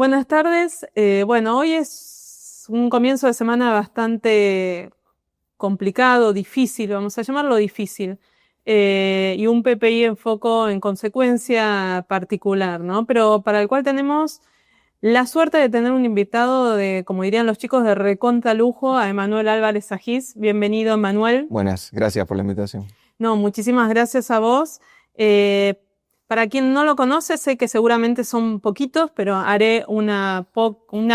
Buenas tardes. Bueno, hoy es un comienzo de semana bastante complicado, difícil, vamos a llamarlo difícil, y un PPI en foco en consecuencia particular, ¿no? Pero para el cual tenemos la suerte de tener un invitado de, como dirían los chicos, de recontra lujo, a Emanuel Álvarez Agis. Bienvenido, Emanuel. Buenas, gracias por la invitación. No, muchísimas gracias a vos. Para quien no lo conoce, sé que seguramente son poquitos, pero haré una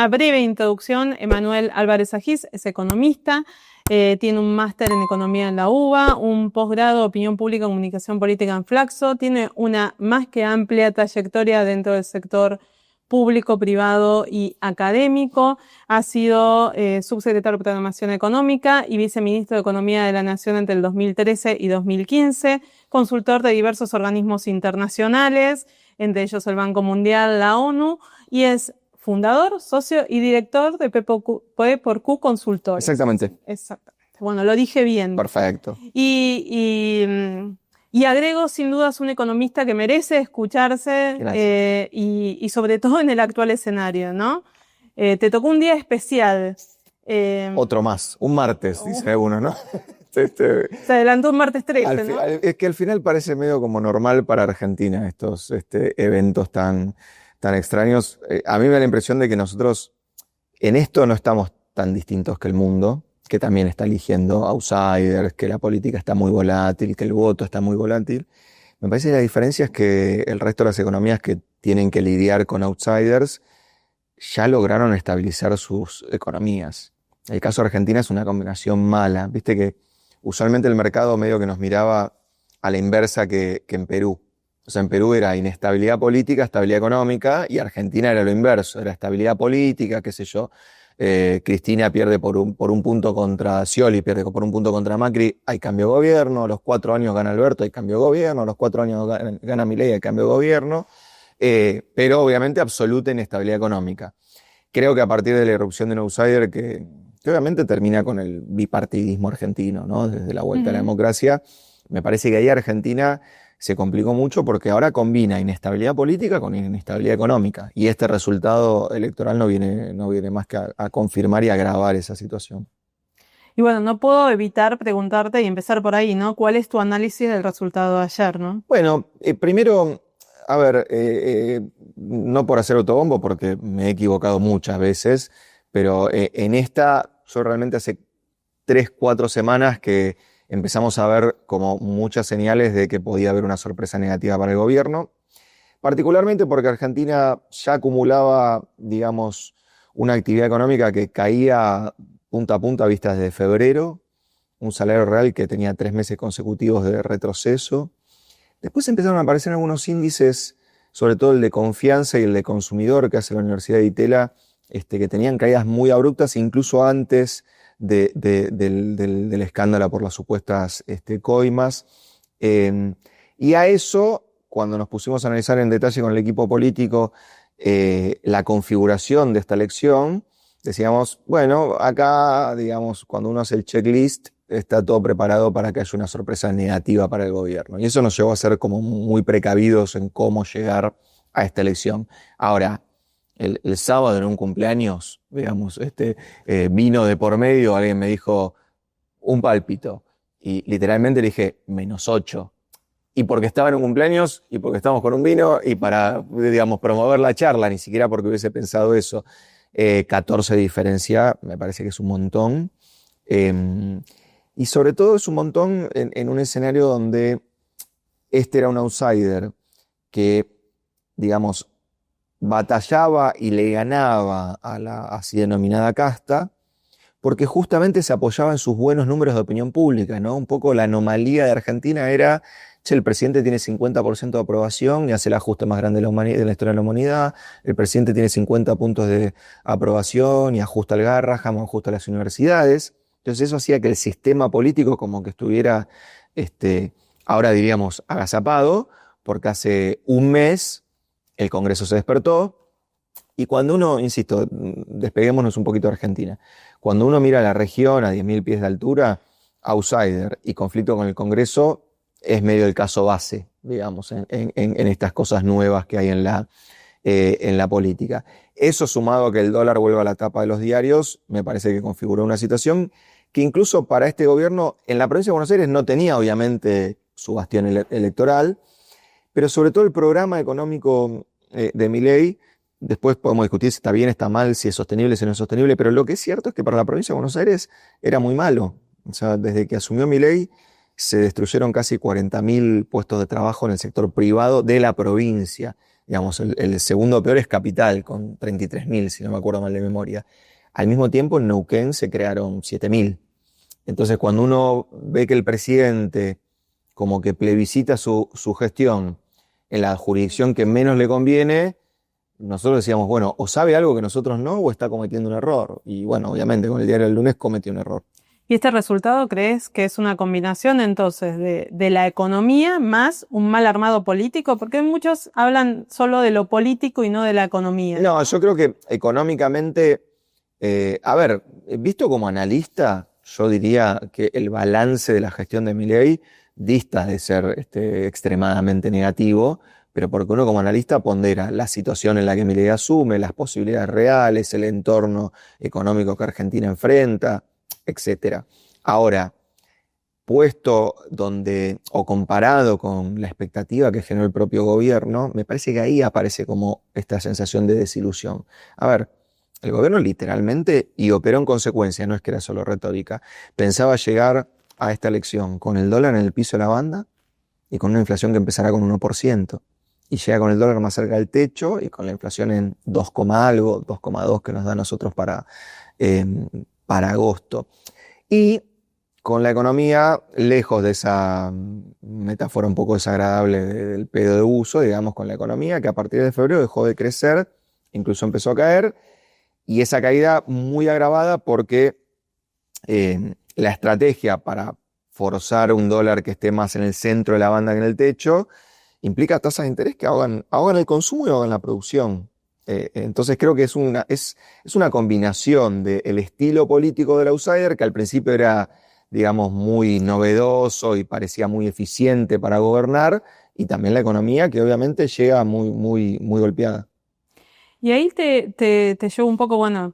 breve introducción. Emanuel Álvarez Agis es economista, tiene un máster en economía en la UBA, un posgrado opinión pública, comunicación política en Flaxo, tiene una más que amplia trayectoria dentro del sector público, privado y académico. Ha sido subsecretario de Programación Económica y viceministro de Economía de la Nación entre el 2013 y 2015, consultor de diversos organismos internacionales, entre ellos el Banco Mundial, la ONU, y es fundador, socio y director de P por Q Consultores. Exactamente. Exactamente. Bueno, lo dije bien. Perfecto. Y agrego sin dudas un economista que merece escucharse y sobre todo en el actual escenario, ¿no? Te tocó un día especial. Otro más, un martes, dice uno, ¿no? Se adelantó un martes 13, ¿no? Es que al final parece medio como normal para Argentina estos eventos tan extraños. A mí me da la impresión de que nosotros en esto no estamos tan distintos que el mundo, que también está eligiendo outsiders, que la política está muy volátil, que el voto está muy volátil. Me parece que la diferencia es que el resto de las economías que tienen que lidiar con outsiders ya lograron estabilizar sus economías. El caso de Argentina es una combinación mala. Viste que usualmente el mercado medio que nos miraba a la inversa que en Perú. O sea, en Perú era inestabilidad política, estabilidad económica, y Argentina era lo inverso, era estabilidad política, qué sé yo. Cristina pierde por un punto contra Scioli, pierde por un punto contra Macri, hay cambio de gobierno, a los 4 años gana Alberto, hay cambio de gobierno, a los 4 años gana Milei, hay cambio de gobierno, pero obviamente absoluta inestabilidad económica. Creo que a partir de la irrupción de un outsider que obviamente termina con el bipartidismo argentino, ¿no? Desde la vuelta a la democracia, me parece que ahí Argentina se complicó mucho porque ahora combina inestabilidad política con inestabilidad económica. Y este resultado electoral no viene más que a confirmar y agravar esa situación. Y bueno, no puedo evitar preguntarte y empezar por ahí, ¿no? ¿Cuál es tu análisis del resultado de ayer, ¿no? Bueno, primero, a ver, no por hacer autobombo, porque me he equivocado muchas veces, pero en esta, yo realmente hace 3, 4 semanas que empezamos a ver como muchas señales de que podía haber una sorpresa negativa para el gobierno, particularmente porque Argentina ya acumulaba, digamos, una actividad económica que caía punta a punta vistas desde febrero, un salario real que tenía 3 meses consecutivos de retroceso. Después empezaron a aparecer algunos índices, sobre todo el de confianza y el de consumidor que hace la Universidad de Itela, que tenían caídas muy abruptas, incluso antes del escándalo por las supuestas coimas. Y a eso, cuando nos pusimos a analizar en detalle con el equipo político la configuración de esta elección, decíamos, bueno, acá, digamos, cuando uno hace el checklist, está todo preparado para que haya una sorpresa negativa para el gobierno. Y eso nos llevó a ser como muy precavidos en cómo llegar a esta elección. Ahora, el sábado en un cumpleaños, digamos, vino de por medio, alguien me dijo un pálpito. Y literalmente le dije, -8. Y porque estaba en un cumpleaños, y porque estábamos con un vino, y para, digamos, promover la charla, ni siquiera porque hubiese pensado eso. 14 de diferencia, me parece que es un montón. Y sobre todo es un montón en un escenario donde este era un outsider que, digamos, batallaba y le ganaba a la así denominada casta, porque justamente se apoyaba en sus buenos números de opinión pública, ¿no? Un poco la anomalía de Argentina era, el presidente tiene 50% de aprobación y hace el ajuste más grande de la historia de la humanidad, el presidente tiene 50 puntos de aprobación y ajusta el Garrahan, ajusta las universidades. Entonces eso hacía que el sistema político como que estuviera, ahora diríamos, agazapado, porque hace un mes el Congreso se despertó, y cuando uno, insisto, despeguémonos un poquito de Argentina, cuando uno mira la región a 10.000 pies de altura, outsider y conflicto con el Congreso es medio el caso base, digamos, en estas cosas nuevas que hay en la en la política. Eso sumado a que el dólar vuelva a la tapa de los diarios, me parece que configuró una situación que incluso para este gobierno en la provincia de Buenos Aires no tenía obviamente su bastión electoral, pero sobre todo el programa económico de Milei, después podemos discutir si está bien, está mal, si es sostenible, si no es sostenible, pero lo que es cierto es que para la provincia de Buenos Aires era muy malo. O sea, desde que asumió Milei se destruyeron casi 40.000 puestos de trabajo en el sector privado de la provincia. Digamos, el segundo peor es Capital, con 33.000, si no me acuerdo mal de memoria. Al mismo tiempo, en Neuquén se crearon 7.000. Entonces, cuando uno ve que el presidente como que plebiscita su gestión en la jurisdicción que menos le conviene, nosotros decíamos, bueno, o sabe algo que nosotros no, o está cometiendo un error. Y bueno, obviamente con el diario del lunes cometió un error. ¿Y este resultado crees que es una combinación entonces de la economía más un mal armado político? Porque muchos hablan solo de lo político y no de la economía. No, yo creo que económicamente, a ver, visto como analista, yo diría que el balance de la gestión de Milei dista de ser extremadamente negativo, pero porque uno como analista pondera la situación en la que Milei asume, las posibilidades reales, el entorno económico que Argentina enfrenta, etcétera. Ahora, puesto donde, o comparado con la expectativa que generó el propio gobierno, me parece que ahí aparece como esta sensación de desilusión. A ver, el gobierno literalmente, y operó en consecuencia, no es que era solo retórica, pensaba llegar a esta elección con el dólar en el piso de la banda y con una inflación que empezará con 1%. Y llega con el dólar más cerca del techo y con la inflación en 2, algo, 2,2 que nos da a nosotros para agosto. Y con la economía lejos de esa metáfora un poco desagradable del pedo de uso, digamos, con la economía que a partir de febrero dejó de crecer, incluso empezó a caer, y esa caída muy agravada porque la estrategia para forzar un dólar que esté más en el centro de la banda que en el techo implica tasas de interés que ahogan el consumo y ahogan la producción. Entonces creo que es una combinación del estilo político del outsider, que al principio era, digamos, muy novedoso y parecía muy eficiente para gobernar, y también la economía, que obviamente llega muy, muy, muy golpeada. Y ahí te llevo un poco, bueno,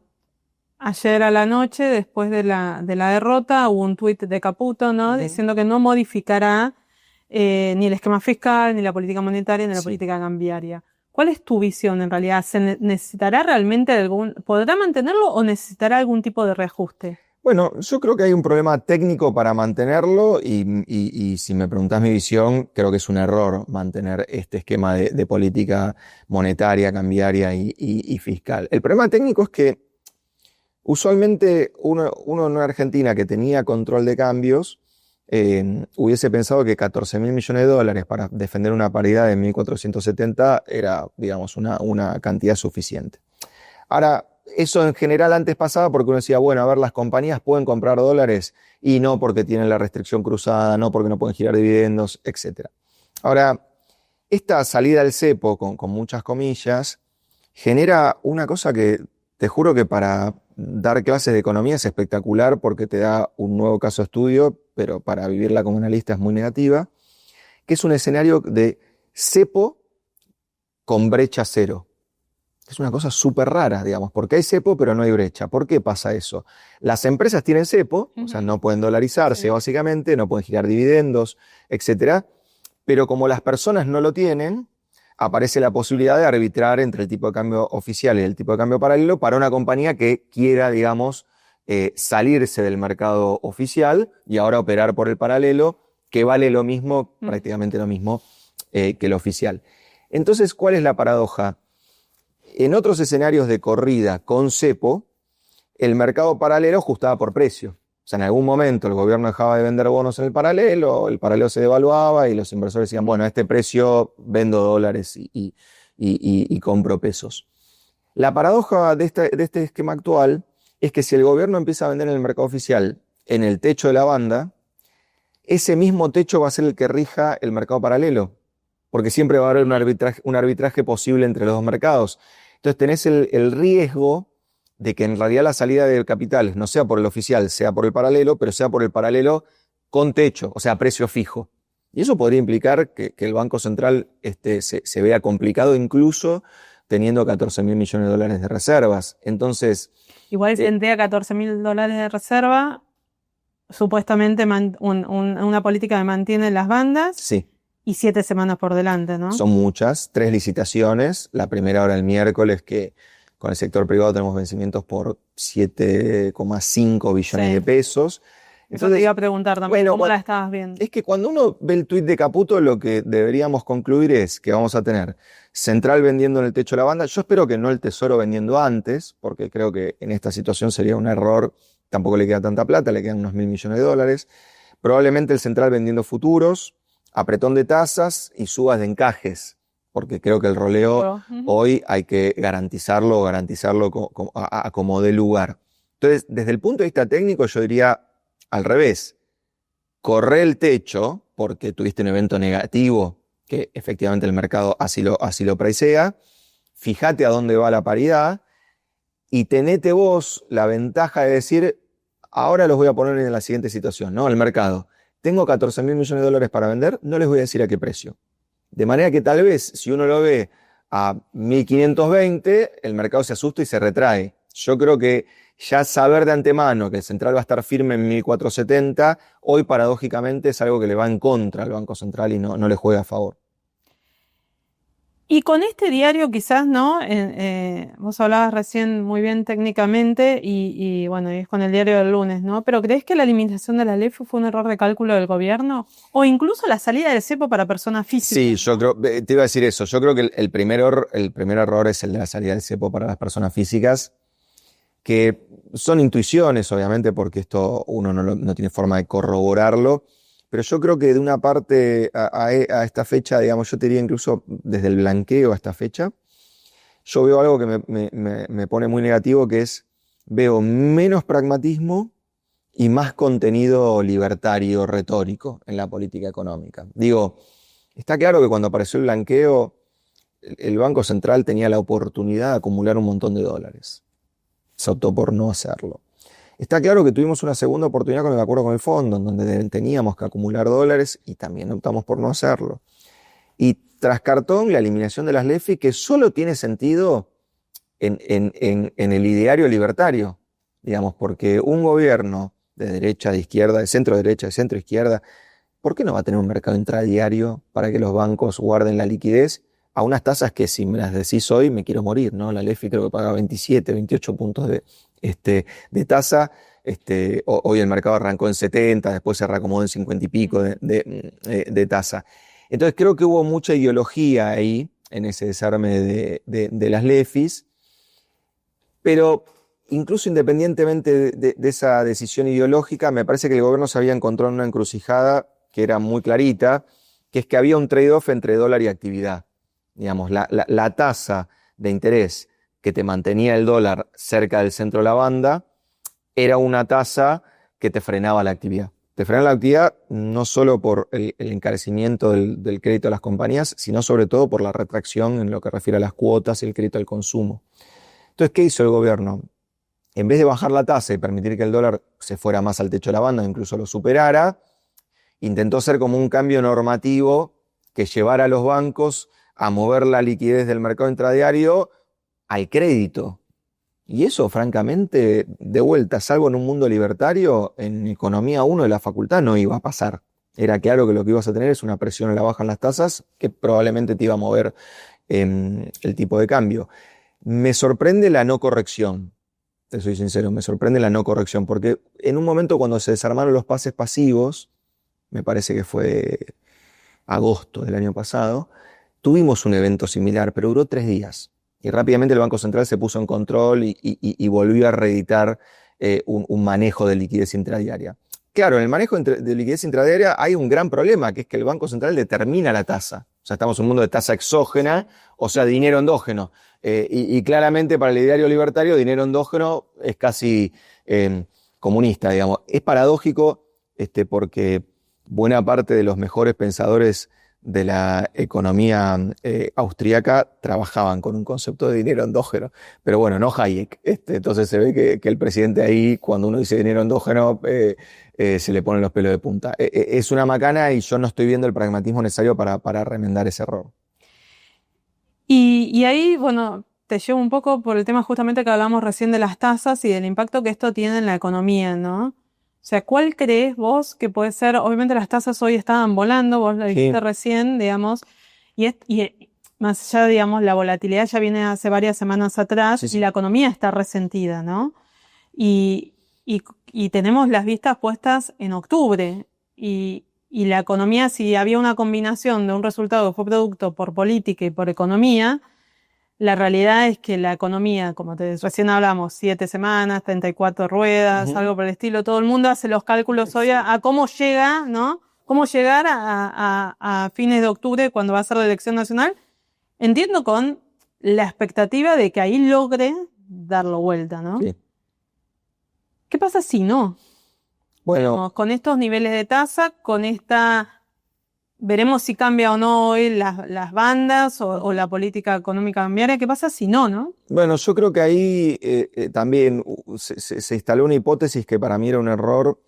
ayer a la noche, después de la derrota, hubo un tuit de Caputo, ¿no? Diciendo que no modificará ni el esquema fiscal, ni la política monetaria, ni la política cambiaria. ¿Cuál es tu visión en realidad? ¿Se necesitará realmente podrá mantenerlo o necesitará algún tipo de reajuste? Bueno, yo creo que hay un problema técnico para mantenerlo y si me preguntás mi visión, creo que es un error mantener este esquema de política monetaria, cambiaria y fiscal. El problema técnico es que usualmente uno en una Argentina que tenía control de cambios hubiese pensado que 14.000 millones de dólares para defender una paridad de 1.470 era, digamos, una cantidad suficiente. Ahora, eso en general antes pasaba porque uno decía, bueno, a ver, las compañías pueden comprar dólares y no porque tienen la restricción cruzada, no porque no pueden girar dividendos, etc. Ahora, esta salida del cepo, con muchas comillas, genera una cosa que te juro que para dar clases de economía es espectacular porque te da un nuevo caso de estudio, pero para vivirla como analista es muy negativa, que es un escenario de cepo con brecha cero. Es una cosa súper rara, digamos, porque hay cepo pero no hay brecha. ¿Por qué pasa eso? Las empresas tienen cepo, o sea, no pueden dolarizarse básicamente, no pueden girar dividendos, etcétera, pero como las personas no lo tienen, aparece la posibilidad de arbitrar entre el tipo de cambio oficial y el tipo de cambio paralelo para una compañía que quiera, digamos, salirse del mercado oficial y ahora operar por el paralelo, que vale lo mismo, prácticamente lo mismo que el oficial. Entonces, ¿cuál es la paradoja? En otros escenarios de corrida con cepo, el mercado paralelo ajustaba por precio. O sea, en algún momento el gobierno dejaba de vender bonos en el paralelo se devaluaba y los inversores decían, bueno, a este precio vendo dólares y compro pesos. La paradoja de este esquema actual es que si el gobierno empieza a vender en el mercado oficial en el techo de la banda, ese mismo techo va a ser el que rija el mercado paralelo, porque siempre va a haber un arbitraje posible entre los dos mercados. Entonces tenés el riesgo de que en realidad la salida de capitales no sea por el oficial, sea por el paralelo, pero sea por el paralelo con techo, o sea, precio fijo. Y eso podría implicar que el Banco Central se vea complicado incluso teniendo 14.000 millones de dólares de reservas. Entonces, Igual si entrega $14.000 de reserva, supuestamente una política que mantiene las bandas sí, y 7 semanas por delante, ¿no? son muchas, 3 licitaciones, la primera ahora el miércoles, que con el sector privado tenemos vencimientos por 7,5 billones Sí. de pesos. Eso te iba a preguntar también, bueno, ¿cómo la estabas viendo? es que cuando uno ve el tuit de Caputo, lo que deberíamos concluir es que vamos a tener Central vendiendo en el techo la banda. Yo espero que no el Tesoro vendiendo antes, porque creo que en esta situación sería un error. Tampoco le queda tanta plata, le quedan unos 1.000 millones de dólares. Probablemente el Central vendiendo futuros, apretón de tasas y subas de encajes, porque creo que el roleo hoy hay que garantizarlo a como dé lugar. Entonces, desde el punto de vista técnico, yo diría al revés. Corre el techo, porque tuviste un evento negativo, que efectivamente el mercado así lo pricea. Fíjate a dónde va la paridad y tenete vos la ventaja de decir, ahora los voy a poner en la siguiente situación, ¿no? El mercado. Tengo 14.000 millones de dólares para vender, no les voy a decir a qué precio. De manera que tal vez, si uno lo ve a 1.520, el mercado se asusta y se retrae. Yo creo que ya saber de antemano que el Central va a estar firme en 1.470, hoy paradójicamente es algo que le va en contra al Banco Central y no le juega a favor. Y con este diario quizás, ¿no? Vos hablabas recién muy bien técnicamente y bueno, y es con el diario del lunes, ¿no? Pero ¿crees que la eliminación de la LEF fue un error de cálculo del gobierno? O incluso la salida del cepo para personas físicas. Sí, yo creo, te iba a decir eso. Yo creo que el primer error es el de la salida del cepo para las personas físicas, que son intuiciones, obviamente, porque esto uno no tiene forma de corroborarlo. Pero yo creo que de una parte a esta fecha, digamos, yo te diría incluso desde el blanqueo a esta fecha, yo veo algo que me pone muy negativo, que es, veo menos pragmatismo y más contenido libertario, retórico en la política económica. Digo, está claro que cuando apareció el blanqueo, el Banco Central tenía la oportunidad de acumular un montón de dólares. Se optó por no hacerlo. Está claro que tuvimos una segunda oportunidad con el acuerdo con el fondo, en donde teníamos que acumular dólares y también optamos por no hacerlo. Y tras cartón, la eliminación de las LEFI, que solo tiene sentido en el ideario libertario, digamos, porque un gobierno de derecha, de izquierda, de centro derecha, de centro izquierda, ¿por qué no va a tener un mercado intradiario para que los bancos guarden la liquidez a unas tasas que, si me las decís hoy, me quiero morir, ¿no? La LEFI creo que paga 27, 28 puntos de tasa. Hoy el mercado arrancó en 70, después se reacomodó en 50 y pico de tasa. Entonces creo que hubo mucha ideología ahí en ese desarme de las LEFIs, pero incluso independientemente de esa decisión ideológica, me parece que el gobierno se había encontrado en una encrucijada que era muy clarita, que es que había un trade-off entre dólar y actividad. Digamos, la tasa de interés que te mantenía el dólar cerca del centro de la banda era una tasa que te frenaba la actividad. Te frenaba la actividad no solo por el encarecimiento del crédito a las compañías, sino sobre todo por la retracción en lo que refiere a las cuotas y el crédito al consumo. Entonces, ¿qué hizo el gobierno? En vez de bajar la tasa y permitir que el dólar se fuera más al techo de la banda, incluso lo superara, intentó hacer como un cambio normativo que llevara a los bancos a mover la liquidez del mercado intradiario al crédito. Y eso, francamente, de vuelta, salvo en un mundo libertario, en economía 1 de la facultad no iba a pasar. Era claro que lo que ibas a tener es una presión a la baja en las tasas que probablemente te iba a mover el tipo de cambio. Me sorprende la no corrección, te soy sincero, me sorprende la no corrección, porque en un momento cuando se desarmaron los pases pasivos, me parece que fue agosto del año pasado, tuvimos un evento similar, pero duró 3 días. Y rápidamente el Banco Central se puso en control y volvió a reeditar un manejo de liquidez intradiaria. Claro, en el manejo de liquidez intradiaria hay un gran problema, que es que el Banco Central determina la tasa. O sea, estamos en un mundo de tasa exógena, o sea, dinero endógeno. Y claramente para el ideario libertario, dinero endógeno es casi comunista, digamos. Es paradójico porque buena parte de los mejores pensadores de la economía austríaca trabajaban con un concepto de dinero endógeno. Pero bueno, no Hayek. Entonces se ve que el presidente ahí, cuando uno dice dinero endógeno, se le ponen los pelos de punta. Es una macana y yo no estoy viendo el pragmatismo necesario para remendar ese error. Y ahí, bueno, te llevo un poco por el tema justamente que hablamos recién de las tasas y del impacto que esto tiene en la economía, ¿no? O sea, ¿cuál crees vos que puede ser? Obviamente las tasas hoy estaban volando, vos lo dijiste Sí, recién, digamos, y más allá, digamos, la volatilidad ya viene hace varias semanas atrás sí, y sí. la economía está resentida, ¿no? Y, y, y tenemos las vistas puestas en octubre y la economía, si había una combinación de un resultado que fue producto por política y por economía, la realidad es que la economía, como recién hablamos, 7 semanas, 34 ruedas, Ujú. algo por el estilo, todo el mundo hace los cálculos hoy a cómo llega, ¿no? Cómo llegar a fines de octubre cuando va a ser la elección nacional. Entiendo con la expectativa de que ahí logre darlo vuelta, ¿no? Sí. ¿Qué pasa si no? Bueno, Digamos, con estos niveles de tasa, con esta, veremos si cambia o no hoy las bandas o la política económica cambiaria. ¿Qué pasa si no, no? bueno, yo creo que ahí también se instaló una hipótesis que para mí era un error,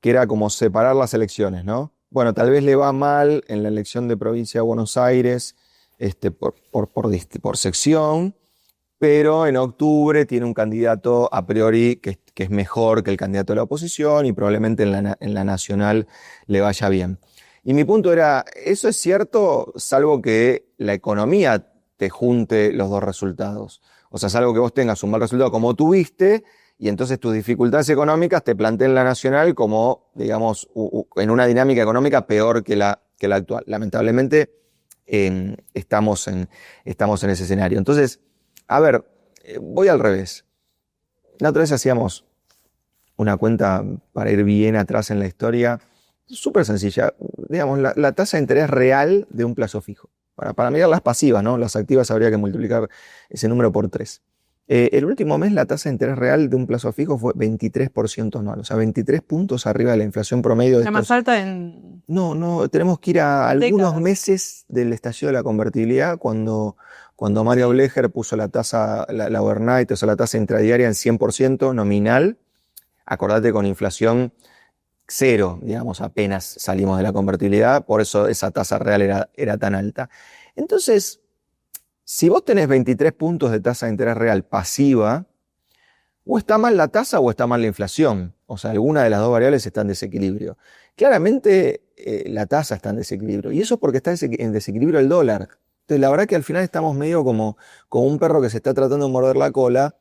que era como separar las elecciones, ¿no? Bueno, tal vez le va mal en la elección de provincia de Buenos Aires, por sección, pero en octubre tiene un candidato a priori que es mejor que el candidato de la oposición y probablemente en la nacional le vaya bien. Y mi punto era, eso es cierto, salvo que la economía te junte los dos resultados. O sea, salvo que vos tengas un mal resultado como tuviste y entonces tus dificultades económicas te planteen la nacional como, digamos, en una dinámica económica peor que la actual. Lamentablemente, estamos en ese escenario. Entonces, a ver, voy al revés. La otra vez hacíamos una cuenta para ir bien atrás en la historia, súper sencilla. Digamos, la tasa de interés real de un plazo fijo. Para mirar las pasivas, ¿no? Las activas habría que multiplicar ese número por 3. El último mes la tasa de interés real de un plazo fijo fue 23% anual, o sea, 23 puntos arriba de la inflación promedio de La más estos. alta en No, tenemos que ir a algunos décadas. meses del estallido de la convertibilidad, cuando Mario Blecher puso la tasa, la overnight, o sea, la tasa intradiaria en 100% nominal. Acordate, con inflación cero, digamos, apenas salimos de la convertibilidad, por eso esa tasa real era tan alta. Entonces, si vos tenés 23 puntos de tasa de interés real pasiva, o está mal la tasa o está mal la inflación. O sea, alguna de las dos variables está en desequilibrio. Claramente la tasa está en desequilibrio. Y eso es porque está en desequilibrio el dólar. Entonces, la verdad que al final estamos medio como un perro que se está tratando de morder la cola.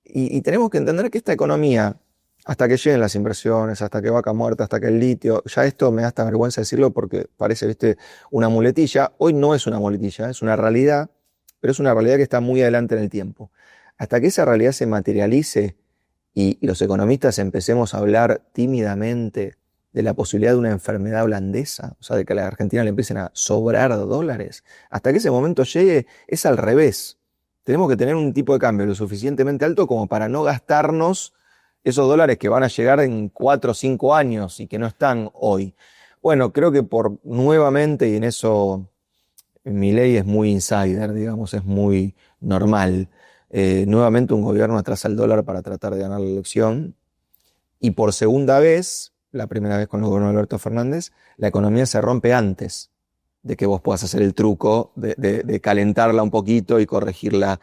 Y tenemos que entender que esta economía, hasta que lleguen las inversiones, hasta que Vaca Muerta, hasta que el litio, ya esto me da hasta vergüenza decirlo porque parece, viste, una muletilla. Hoy no es una muletilla, es una realidad, pero es una realidad que está muy adelante en el tiempo. Hasta que esa realidad se materialice y los economistas empecemos a hablar tímidamente de la posibilidad de una enfermedad holandesa, o sea, de que a la Argentina le empiecen a sobrar dólares, hasta que ese momento llegue, es al revés. Tenemos que tener un tipo de cambio lo suficientemente alto como para no gastarnos esos dólares que van a llegar en 4 o 5 años y que no están hoy. Bueno, creo que por nuevamente, y en eso Milei es muy insider, digamos, es muy normal. Nuevamente un gobierno atrasa el dólar para tratar de ganar la elección. Y por segunda vez, la primera vez con el gobierno de Alberto Fernández, la economía se rompe antes de que vos puedas hacer el truco de calentarla un poquito y corregirla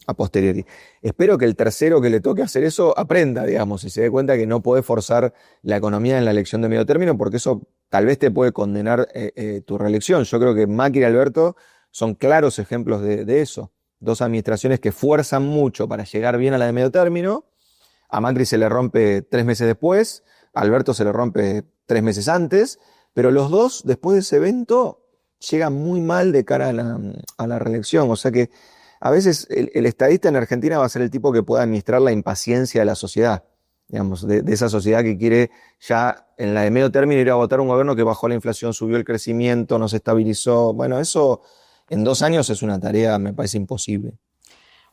a posteriori. Espero que el tercero que le toque hacer eso aprenda, digamos, y se dé cuenta que no puede forzar la economía en la elección de medio término, porque eso tal vez te puede condenar tu reelección. Yo creo que Macri y Alberto son claros ejemplos de eso. Dos administraciones que fuerzan mucho para llegar bien a la de medio término. A Macri se le rompe 3 meses después, a Alberto se le rompe 3 meses antes, pero los dos, después de ese evento, llegan muy mal de cara a la reelección. O sea que a veces el estadista en Argentina va a ser el tipo que pueda administrar la impaciencia de la sociedad, digamos, de esa sociedad que quiere ya en la de medio término ir a votar un gobierno que bajó la inflación, subió el crecimiento, nos estabilizó. Bueno, eso en 2 años es una tarea, me parece imposible.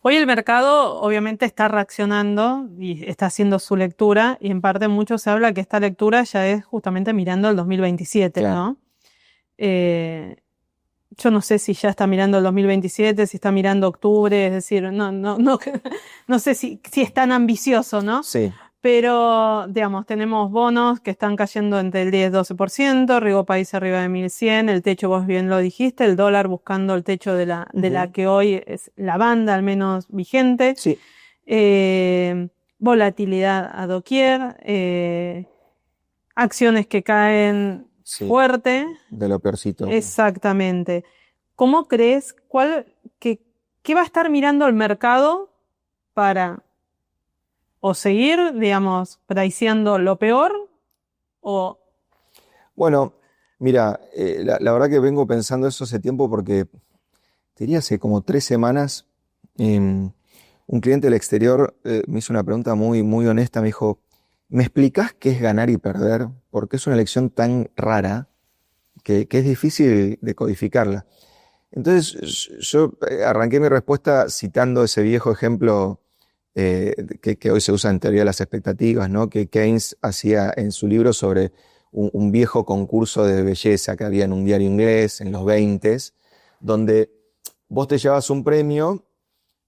Hoy el mercado obviamente está reaccionando y está haciendo su lectura y en parte mucho se habla que esta lectura ya es justamente mirando el 2027, Claro. ¿no? Eh, yo no sé si ya está mirando el 2027, si está mirando octubre, es decir, no sé si es tan ambicioso, ¿no? Sí. Pero, digamos, tenemos bonos que están cayendo entre el 10-12%, Rigo País arriba de 1100, el techo, vos bien lo dijiste, el dólar buscando el techo de la que hoy es la banda, al menos vigente. Sí. Volatilidad a doquier, acciones que caen Sí. fuerte. De lo peorcito. Exactamente. ¿Cómo crees, qué va a estar mirando el mercado para o seguir, digamos, priceando lo peor o... Bueno, mira, la verdad que vengo pensando eso hace tiempo porque, te diría, hace como 3 semanas, un cliente del exterior me hizo una pregunta muy, muy honesta. Me dijo, ¿me explicás qué es ganar y perder? Porque es una elección tan rara que es difícil de codificarla. Entonces, yo arranqué mi respuesta citando ese viejo ejemplo que hoy se usa en teoría de las expectativas, ¿no? Que Keynes hacía en su libro sobre un viejo concurso de belleza que había en un diario inglés en los 20s, donde vos te llevabas un premio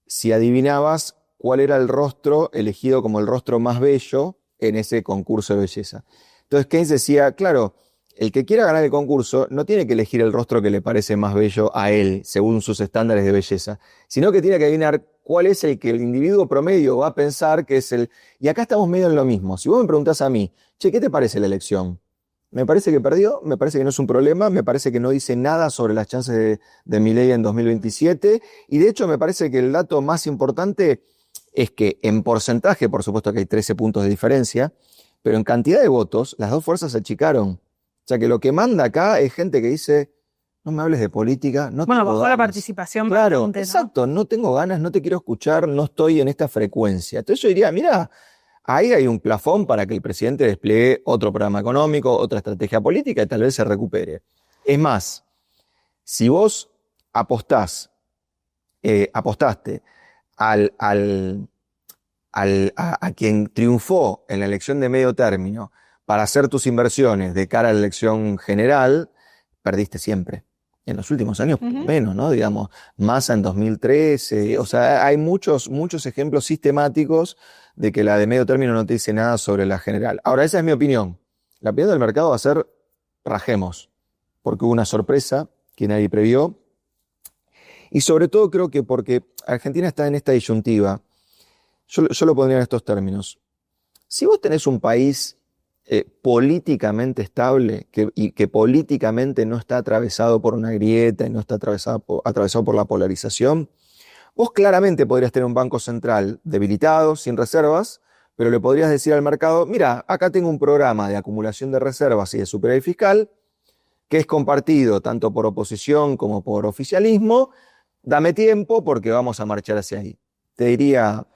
si adivinabas cuál era el rostro elegido como el rostro más bello en ese concurso de belleza. Entonces Keynes decía, claro, el que quiera ganar el concurso no tiene que elegir el rostro que le parece más bello a él, según sus estándares de belleza, sino que tiene que adivinar cuál es el que el individuo promedio va a pensar que es el... Y acá estamos medio en lo mismo. Si vos me preguntás a mí, che, ¿qué te parece la elección? Me parece que perdió, me parece que no es un problema, me parece que no dice nada sobre las chances de Milei en 2027, y de hecho me parece que el dato más importante es que en porcentaje, por supuesto que hay 13 puntos de diferencia, pero en cantidad de votos, las dos fuerzas se achicaron. O sea que lo que manda acá es gente que dice, no me hables de política, no Bueno, tengo bajó la ganas. participación Claro, bastante, ¿no? exacto, no tengo ganas, no te quiero escuchar, no estoy en esta frecuencia. Entonces yo diría, mira, ahí hay un plafón para que el presidente despliegue otro programa económico, otra estrategia política y tal vez se recupere. Es más, si vos apostaste a quien triunfó en la elección de medio término para hacer tus inversiones de cara a la elección general, perdiste siempre. En los últimos años, por lo menos, ¿no? Digamos, Massa en 2013. O sea, hay muchos ejemplos sistemáticos de que la de medio término no te dice nada sobre la general. Ahora, esa es mi opinión. La opinión del mercado va a ser rajemos, porque hubo una sorpresa que nadie previó. Y sobre todo creo que porque Argentina está en esta disyuntiva. Yo lo pondría en estos términos. Si vos tenés un país políticamente estable y que políticamente no está atravesado por una grieta y no está atravesado por la polarización, vos claramente podrías tener un banco central debilitado, sin reservas, pero le podrías decir al mercado, mira, acá tengo un programa de acumulación de reservas y de superávit fiscal que es compartido tanto por oposición como por oficialismo, dame tiempo porque vamos a marchar hacia ahí. Te diría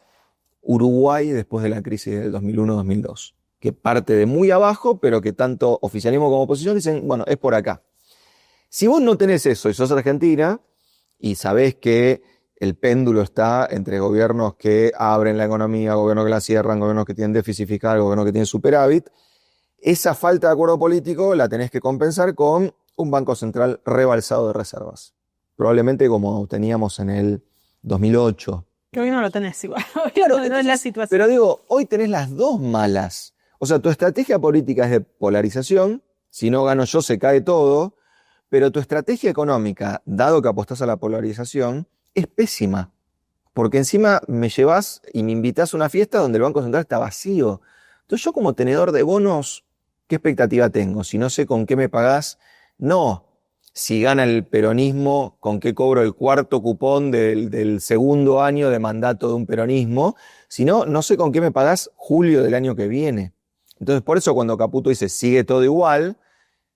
Uruguay después de la crisis del 2001-2002, que parte de muy abajo, pero que tanto oficialismo como oposición dicen, bueno, es por acá. Si vos no tenés eso y sos Argentina y sabés que el péndulo está entre gobiernos que abren la economía, gobiernos que la cierran, gobiernos que tienen déficit fiscal, gobiernos que tienen superávit, esa falta de acuerdo político la tenés que compensar con un banco central rebalsado de reservas. Probablemente como teníamos en el 2008. Que hoy no lo tenés igual. Claro, no es la situación. Pero digo, hoy tenés las dos malas. O sea, tu estrategia política es de polarización, si no gano yo se cae todo, pero tu estrategia económica, dado que apostás a la polarización, es pésima. Porque encima me llevas y me invitás a una fiesta donde el Banco Central está vacío. Entonces yo como tenedor de bonos, ¿qué expectativa tengo? Si no sé con qué me pagás, no. Si gana el peronismo, ¿con qué cobro el cuarto cupón del segundo año de mandato de un peronismo? Si no, no sé con qué me pagás julio del año que viene. Entonces, por eso cuando Caputo dice sigue todo igual,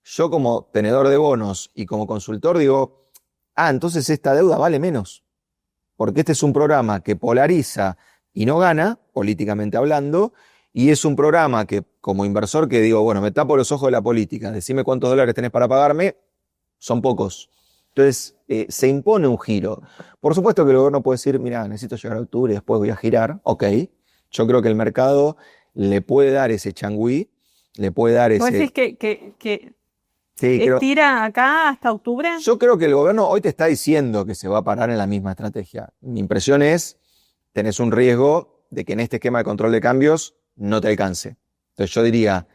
yo como tenedor de bonos y como consultor digo, entonces esta deuda vale menos. Porque este es un programa que polariza y no gana, políticamente hablando, y es un programa que como inversor que digo, bueno, me tapo los ojos de la política, decime cuántos dólares tenés para pagarme, son pocos. Entonces, se impone un giro. Por supuesto que el gobierno puede decir, mira, necesito llegar a octubre y después voy a girar. Ok. Yo creo que el mercado le puede dar ese changüí, le puede dar ¿Vos ese... decís que Sí, estira acá hasta octubre? yo creo que el gobierno hoy te está diciendo que se va a parar en la misma estrategia. Mi impresión es, tenés un riesgo de que en este esquema de control de cambios no te alcance. Entonces yo diría,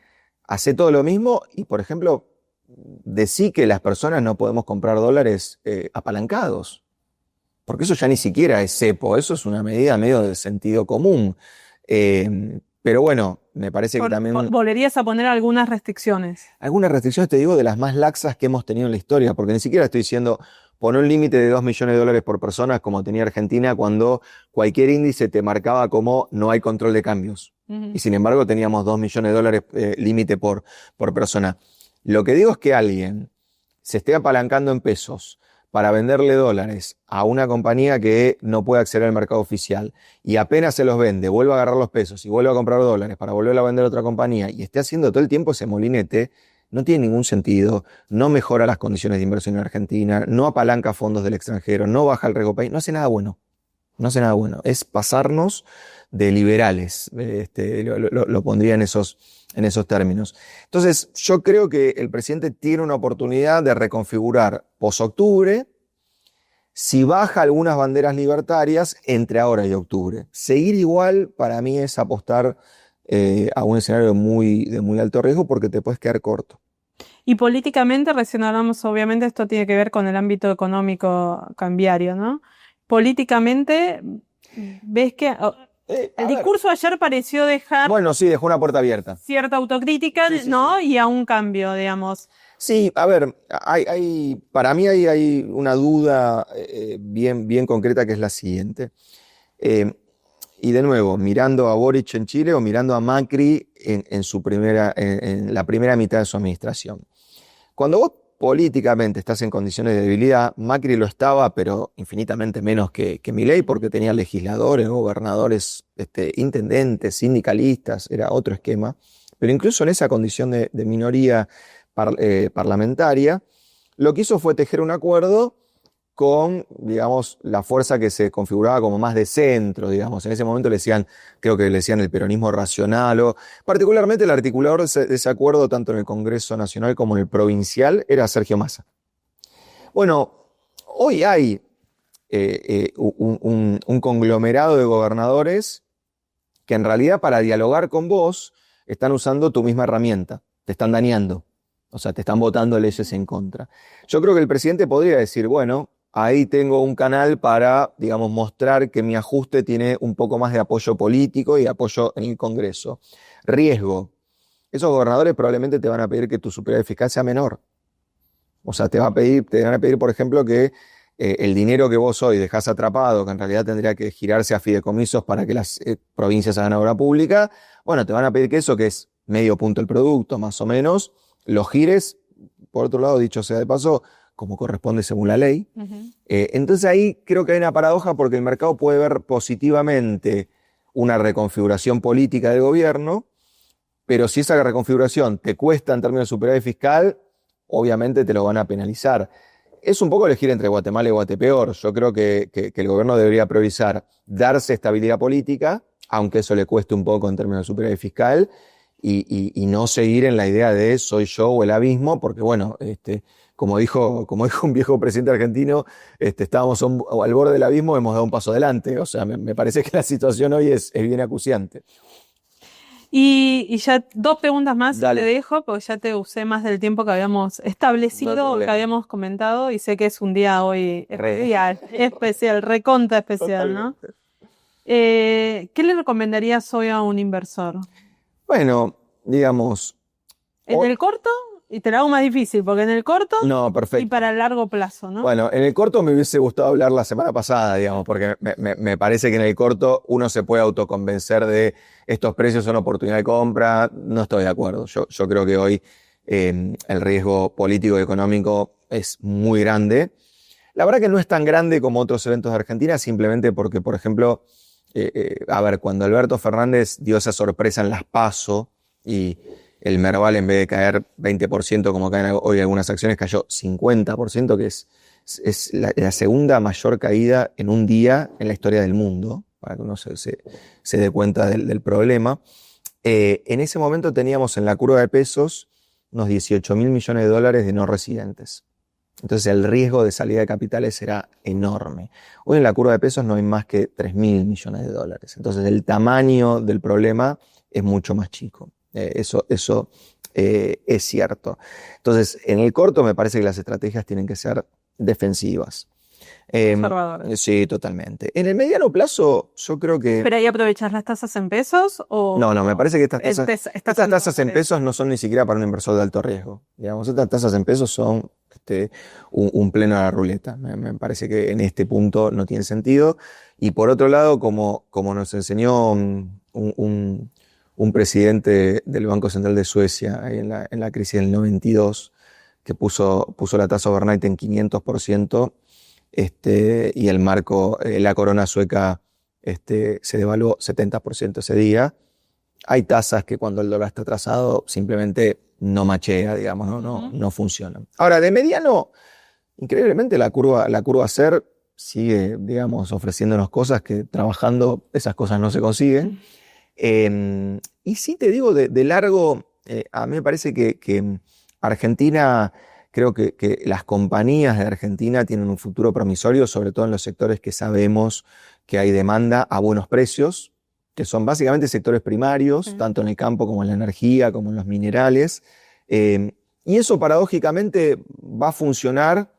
hacé todo lo mismo y, por ejemplo, decí que las personas no podemos comprar dólares apalancados. Porque eso ya ni siquiera es cepo, eso es una medida medio de sentido común. Pero bueno, me parece que también... Volverías a poner algunas restricciones. Algunas restricciones, te digo, de las más laxas que hemos tenido en la historia, porque ni siquiera estoy diciendo poner un límite de 2 millones de dólares por persona como tenía Argentina cuando cualquier índice te marcaba como no hay control de cambios. Y sin embargo teníamos 2 millones de dólares límite por persona. Lo que digo es que alguien se esté apalancando en pesos para venderle dólares a una compañía que no puede acceder al mercado oficial y apenas se los vende, vuelve a agarrar los pesos y vuelve a comprar dólares para volver a vender a otra compañía y esté haciendo todo el tiempo ese molinete, no tiene ningún sentido, no mejora las condiciones de inversión en Argentina, no apalanca fondos del extranjero, no baja el riesgo país, no hace nada bueno. No hace nada bueno. Es pasarnos de liberales. Lo pondría en esos términos. Entonces, yo creo que el presidente tiene una oportunidad de reconfigurar post-octubre. Si baja algunas banderas libertarias entre ahora y octubre. Seguir igual, para mí, es apostar a un escenario de muy alto riesgo porque te puedes quedar corto. Y políticamente, recién hablamos, obviamente, esto tiene que ver con el ámbito económico cambiario, ¿no? Políticamente, ves que el discurso ayer pareció dejar... Bueno, sí, dejó una puerta abierta. Cierta autocrítica, sí, ¿no? Sí. Y a un cambio, digamos. Sí, a ver, para mí hay una duda bien concreta que es la siguiente. Y de nuevo, mirando a Boric en Chile o mirando a Macri en la primera mitad de su administración. Cuando vos políticamente estás en condiciones de debilidad, Macri lo estaba, pero infinitamente menos que Milei, porque tenía legisladores, gobernadores, intendentes, sindicalistas, era otro esquema. Pero incluso en esa condición de minoría parlamentaria, lo que hizo fue tejer un acuerdo con, digamos, la fuerza que se configuraba como más de centro, digamos. En ese momento creo que le decían el peronismo racional, o particularmente el articulador de ese acuerdo, tanto en el Congreso Nacional como en el provincial, era Sergio Massa. Bueno, hoy hay un conglomerado de gobernadores que en realidad para dialogar con vos están usando tu misma herramienta, te están dañando, o sea, te están votando leyes en contra. Yo creo que el presidente podría decir, bueno, ahí tengo un canal para, digamos, mostrar que mi ajuste tiene un poco más de apoyo político y apoyo en el Congreso. Riesgo. Esos gobernadores probablemente te van a pedir que tu superávit fiscal sea menor. O sea, te van a pedir, por ejemplo, que el dinero que vos hoy dejás atrapado, que en realidad tendría que girarse a fideicomisos para que las provincias hagan obra pública, bueno, te van a pedir que eso, que es medio punto el producto, más o menos, lo gires, por otro lado, dicho sea de paso, como corresponde según la ley. Entonces ahí creo que hay una paradoja porque el mercado puede ver positivamente una reconfiguración política del gobierno, pero si esa reconfiguración te cuesta en términos de superávit fiscal, obviamente te lo van a penalizar. Es un poco elegir entre Guatemala y Guatepeor. Yo creo que el gobierno debería priorizar darse estabilidad política, aunque eso le cueste un poco en términos de superávit fiscal, y no seguir en la idea de soy yo o el abismo, porque bueno, como dijo un viejo presidente argentino, estábamos al borde del abismo, hemos dado un paso adelante. O sea, me parece que la situación hoy es bien acuciante. Y ya 2 preguntas más Dale. te dejo, porque ya te usé más del tiempo que habíamos establecido, que habíamos comentado, y sé que es un día hoy especial, recontra especial, ¿no? ¿Qué le recomendarías hoy a un inversor? Bueno, digamos... ¿En el corto? Y te lo hago más difícil, porque en el corto no, perfecto. Y para el largo plazo, ¿no? Bueno, en el corto me hubiese gustado hablar la semana pasada, digamos, porque me parece que en el corto uno se puede autoconvencer de estos precios son oportunidad de compra. No estoy de acuerdo. Yo creo que hoy el riesgo político y económico es muy grande. La verdad que no es tan grande como otros eventos de Argentina, simplemente porque, por ejemplo, cuando Alberto Fernández dio esa sorpresa en las PASO y el Merval, en vez de caer 20% como caen hoy algunas acciones, cayó 50%, que es la segunda mayor caída en un día en la historia del mundo, para que uno se dé cuenta del problema. En ese momento teníamos en la curva de pesos unos 18.000 millones de dólares de no residentes. Entonces el riesgo de salida de capitales será enorme. Hoy en la curva de pesos no hay más que 3.000 millones de dólares. Entonces el tamaño del problema es mucho más chico. Eso es cierto. Entonces, en el corto me parece que las estrategias tienen que ser defensivas. Conservadoras. Sí, totalmente. En el mediano plazo, yo creo que... ¿Pero ahí aprovechas las tasas en pesos o...? No, me parece que estas Estás tasas en pesos no son ni siquiera para un inversor de alto riesgo. Digamos, estas tasas en pesos son un pleno a la ruleta. Me parece que en este punto no tiene sentido. Y por otro lado, como nos enseñó un presidente del Banco Central de Suecia ahí en la crisis del 92, que puso la tasa overnight en 500%, y el marco, la corona sueca, se devaluó 70% ese día. Hay tasas que cuando el dólar está atrasado simplemente no machea, digamos, no funcionan. Ahora, de mediano, increíblemente la curva SER sigue, digamos, ofreciéndonos cosas que trabajando esas cosas no se consiguen. Y sí te digo, de largo, a mí me parece que Argentina, creo que las compañías de Argentina tienen un futuro promisorio, sobre todo en los sectores que sabemos que hay demanda a buenos precios, que son básicamente sectores primarios, tanto en el campo como en la energía, como en los minerales. Y eso paradójicamente va a funcionar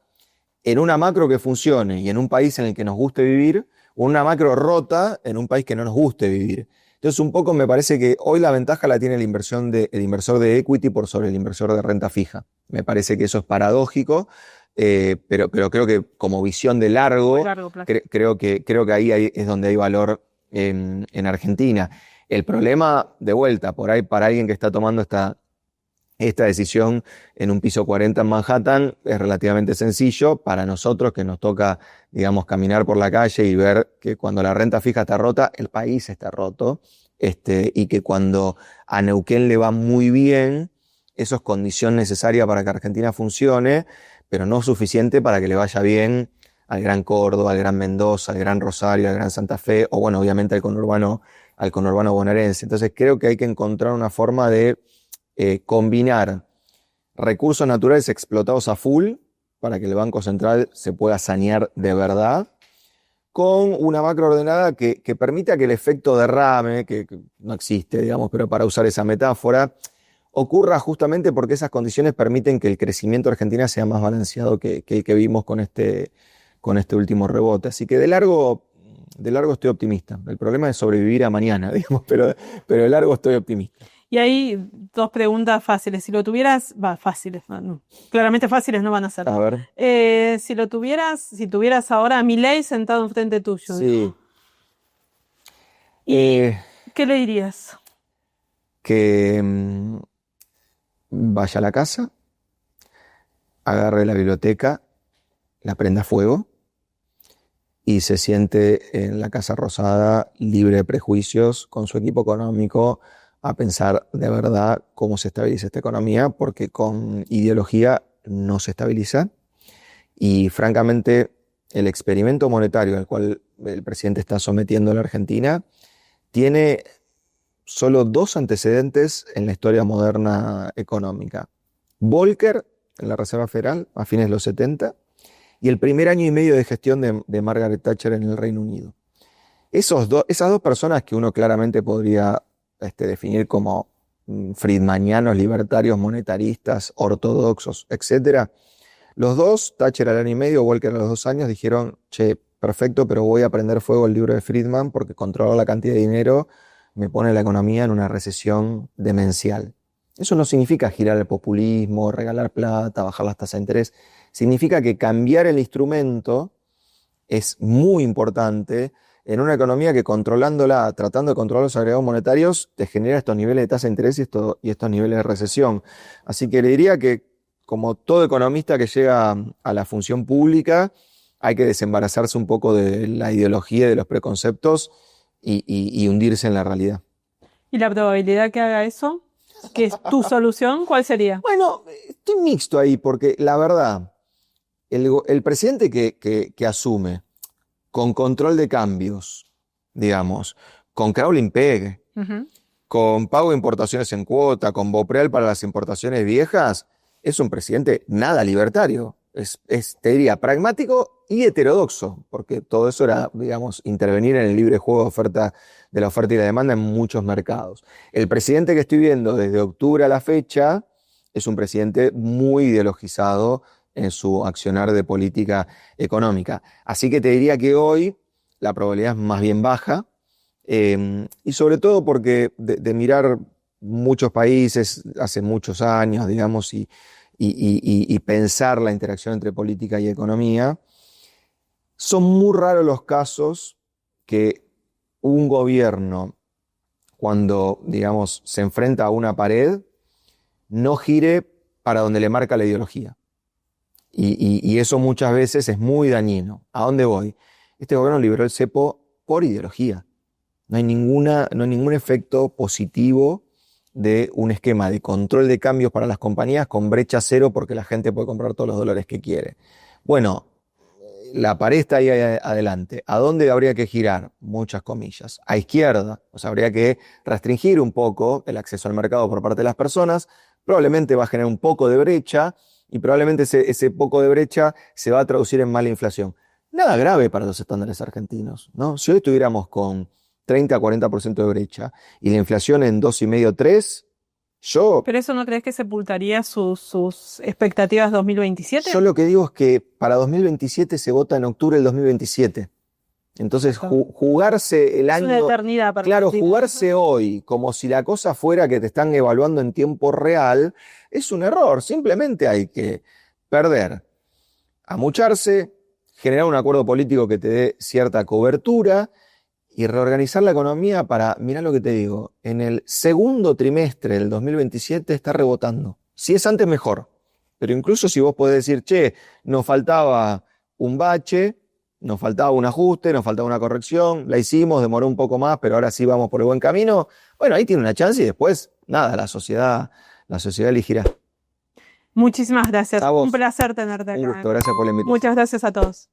en una macro que funcione y en un país en el que nos guste vivir, o una macro rota en un país que no nos guste vivir. Entonces, un poco me parece que hoy la ventaja la tiene el inversor de equity por sobre el inversor de renta fija. Me parece que eso es paradójico, pero creo que como visión de largo creo que ahí es donde hay valor en Argentina. El problema, de vuelta, por ahí para alguien que está tomando esta decisión en un piso 40 en Manhattan es relativamente sencillo. Para nosotros que nos toca, digamos, caminar por la calle y ver que cuando la renta fija está rota, el país está roto, y que cuando a Neuquén le va muy bien, eso es condición necesaria para que Argentina funcione, pero no suficiente para que le vaya bien al Gran Córdoba, al Gran Mendoza, al Gran Rosario, al Gran Santa Fe, o bueno, obviamente al conurbano bonaerense. Entonces creo que hay que encontrar una forma de combinar recursos naturales explotados a full para que el Banco Central se pueda sanear de verdad, con una macro ordenada que permita que el efecto derrame, que no existe, digamos, pero para usar esa metáfora, ocurra justamente porque esas condiciones permiten que el crecimiento de Argentina sea más balanceado que el que vimos con este último rebote. Así que de largo estoy optimista. El problema es sobrevivir a mañana, digamos, pero de largo estoy optimista. Y hay dos preguntas fáciles. Si lo tuvieras, fáciles, no, claramente fáciles no van a ser. A ver. Si tuvieras ahora a Milei sentado enfrente tuyo. Sí. ¿Qué le dirías? Que vaya a la casa, agarre la biblioteca, la prenda a fuego y se siente en la Casa Rosada libre de prejuicios con su equipo económico a pensar de verdad cómo se estabiliza esta economía, porque con ideología no se estabiliza. Y francamente, el experimento monetario al cual el presidente está sometiendo a la Argentina tiene solo dos antecedentes en la historia moderna económica. Volcker en la Reserva Federal a fines de los 70 y el primer año y medio de gestión de Margaret Thatcher en el Reino Unido. Esas dos personas que uno claramente podría definir como friedmanianos, libertarios, monetaristas, ortodoxos, etc. Los dos, Thatcher al año y medio, Volcker a los 2 años, dijeron, che, perfecto, pero voy a prender fuego el libro de Friedman porque controlar la cantidad de dinero me pone la economía en una recesión demencial. Eso no significa girar el populismo, regalar plata, bajar las tasas de interés. Significa que cambiar el instrumento es muy importante en una economía que controlándola, tratando de controlar los agregados monetarios, te genera estos niveles de tasa de interés y estos niveles de recesión. Así que le diría que, como todo economista que llega a la función pública, hay que desembarazarse un poco de la ideología y de los preconceptos y hundirse en la realidad. ¿Y la probabilidad que haga eso? ¿Que es tu solución? ¿Cuál sería? Bueno, estoy mixto ahí porque la verdad, el presidente que asume con control de cambios, digamos, con crawling peg, con pago de importaciones en cuota, con BOPREAL para las importaciones viejas, es un presidente nada libertario. te diría, pragmático y heterodoxo, porque todo eso era, digamos, intervenir en el libre juego de la oferta y la demanda en muchos mercados. El presidente que estoy viendo desde octubre a la fecha es un presidente muy ideologizado en su accionar de política económica. Así que te diría que hoy la probabilidad es más bien baja, y sobre todo porque de mirar muchos países hace muchos años, digamos, y pensar la interacción entre política y economía, son muy raros los casos que un gobierno, cuando, digamos, se enfrenta a una pared, no gire para donde le marca la ideología. Y eso muchas veces es muy dañino. ¿A dónde voy? Este gobierno liberó el cepo por ideología. No hay ningún efecto positivo de un esquema de control de cambios para las compañías con brecha cero porque la gente puede comprar todos los dólares que quiere. Bueno, la pared está ahí adelante. ¿A dónde habría que girar? Muchas comillas. A izquierda. O sea, habría que restringir un poco el acceso al mercado por parte de las personas. Probablemente va a generar un poco de brecha y probablemente ese poco de brecha se va a traducir en mala inflación. Nada grave para los estándares argentinos, ¿no? Si hoy estuviéramos con 30 a 40% de brecha y la inflación en 2,5, 3, ¿Pero eso no crees que sepultaría sus expectativas 2027? yo lo que digo es que para 2027 se vota en octubre del 2027. Entonces, jugarse el Es año... una eternidad para Claro, ti. jugarse hoy como si la cosa fuera que te están evaluando en tiempo real es un error. Simplemente hay que perder, amucharse, generar un acuerdo político que te dé cierta cobertura y reorganizar la economía para, mirá lo que te digo, en el segundo trimestre del 2027 está rebotando. Si es antes, mejor. Pero incluso si vos podés decir, che, nos faltaba un bache, nos faltaba un ajuste, nos faltaba una corrección, la hicimos, demoró un poco más, pero ahora sí vamos por el buen camino. Bueno, ahí tiene una chance y después, nada, la sociedad elegirá. Muchísimas gracias. A vos. Un placer tenerte acá. Un gusto, gracias por la invitación. Muchas gracias a todos.